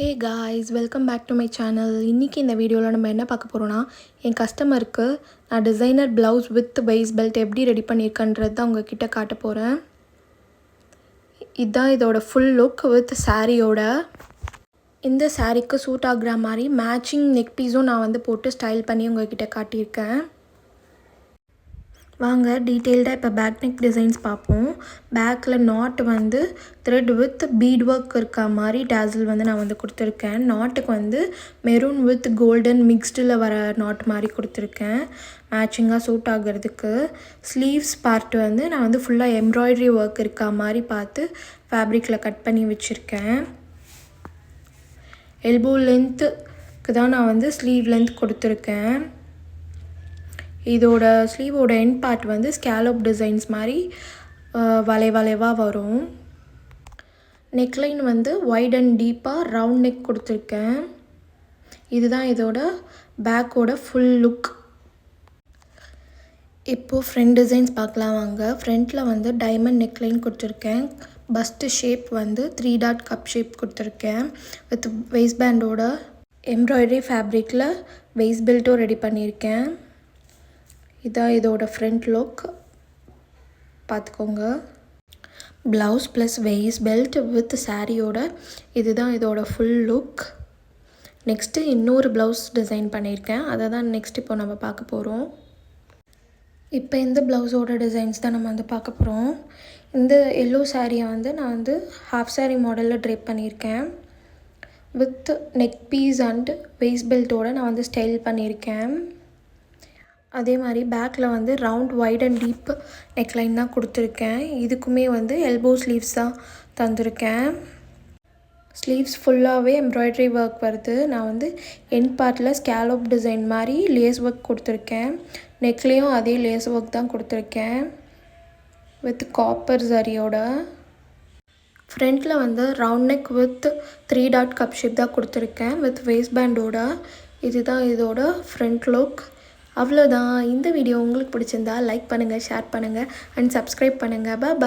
Hey guys, welcome back to my channel. இன்றைக்கி இந்த வீடியோவில் நம்ம என்ன பார்க்க போகிறோன்னா, என் கஸ்டமருக்கு நான் designer blouse with waist belt எப்படி ரெடி பண்ணியிருக்கேன்றது தான் உங்ககிட்ட காட்ட போகிறேன். இதுதான் இதோட ஃபுல் லுக் வித் சாரியோட. இந்த சாரீக்கு சூட் ஆகிற மாதிரி மேட்சிங் நெக் பீஸும் நான் போட்டு ஸ்டைல் பண்ணி உங்ககிட்ட காட்டியிருக்கேன். வாங்க டீட்டெயில்டாக இப்போ பேக் நெக் டிசைன்ஸ் பார்ப்போம். பேக்கில் not thread with beat work இருக்க மாதிரி டேசில் நான் கொடுத்துருக்கேன். நாட்டுக்கு மெரூன் வித் கோல்டன் மிக்ஸ்டில் வர நாட் மாதிரி கொடுத்துருக்கேன், மேட்சிங்காக சூட் ஆகிறதுக்கு. ஸ்லீவ்ஸ் பார்ட் நான் ஃபுல்லாக எம்ப்ராய்டரி ஒர்க் இருக்க மாதிரி பார்த்து ஃபேப்ரிக்கில் கட் பண்ணி வச்சுருக்கேன். எல்போ லென்த்துக்கு தான் நான் ஸ்லீவ் லென்த் கொடுத்துருக்கேன். இதோட ஸ்லீவோட எண்ட் பார்ட் ஸ்கேலப் டிசைன்ஸ் மாதிரி வளைவாக வரும். நெக்லைன் வைட் அண்ட் டீப்பாக ரவுண்ட் நெக் கொடுத்துருக்கேன். இதுதான் இதோட பேக்கோட ஃபுல் லுக். இப்போது ஃப்ரண்ட் டிசைன்ஸ் பார்க்கலாம் வாங்க. ஃப்ரண்ட்டில் டைமண்ட் நெக்லைன் கொடுத்துருக்கேன். Bust shape 3 dot cup shape கொடுத்துருக்கேன். வித் வெய்ஸ் பேண்டோட எம்ப்ராய்டரி ஃபேப்ரிக்கில் வெய்ஸ் பெல்ட்டும் ரெடி பண்ணியிருக்கேன். இதான் இதோட ஃப்ரண்ட் லுக் பார்த்துக்கோங்க. Blouse plus waist belt with சாரியோட இதுதான் இதோட ஃபுல் லுக். நெக்ஸ்ட்டு இன்னொரு ப்ளவுஸ் டிசைன் பண்ணியிருக்கேன், அதை தான் நெக்ஸ்ட் இப்போ நம்ம பார்க்க போகிறோம். இப்போ இந்த ப்ளவுஸோட டிசைன்ஸ் தான் நம்ம பார்க்க போகிறோம். இந்த எல்லோ சாரியை நான் ஹாஃப் சாரி மாடலில் ட்ரேப் பண்ணியிருக்கேன். With neck piece and waist பெல்ட்டோட நான் ஸ்டைல் பண்ணியிருக்கேன். அதே மாதிரி பேக்கில் round wide and deep neckline தான் கொடுத்துருக்கேன். இதுக்குமே எல்போ ஸ்லீவ்ஸ் தான் தந்திருக்கேன். ஸ்லீவ்ஸ் ஃபுல்லாகவே எம்ப்ராய்டரி ஒர்க் வருது. நான் எண்ட் பார்ட்டில் ஸ்கேலப் டிசைன் மாதிரி லேஸ் ஒர்க் கொடுத்துருக்கேன். நெக்லேயும் அதே லேஸ் ஒர்க் தான் கொடுத்துருக்கேன் வித் காப்பர் சரியோட. ஃப்ரண்ட்டில் round neck with 3 dot cup shape தான் கொடுத்துருக்கேன் வித் வேஸ்ட் பேண்டோட. இதுதான் இதோட ஃப்ரண்ட் லுக். அவ்வளோதான். இந்த வீடியோ உங்களுக்கு பிடிச்சிருந்தா லைக் பண்ணுங்கள், ஷேர் பண்ணுங்கள் அண்ட் சப்ஸ்கிரைப் பண்ணுங்கள். பாய்.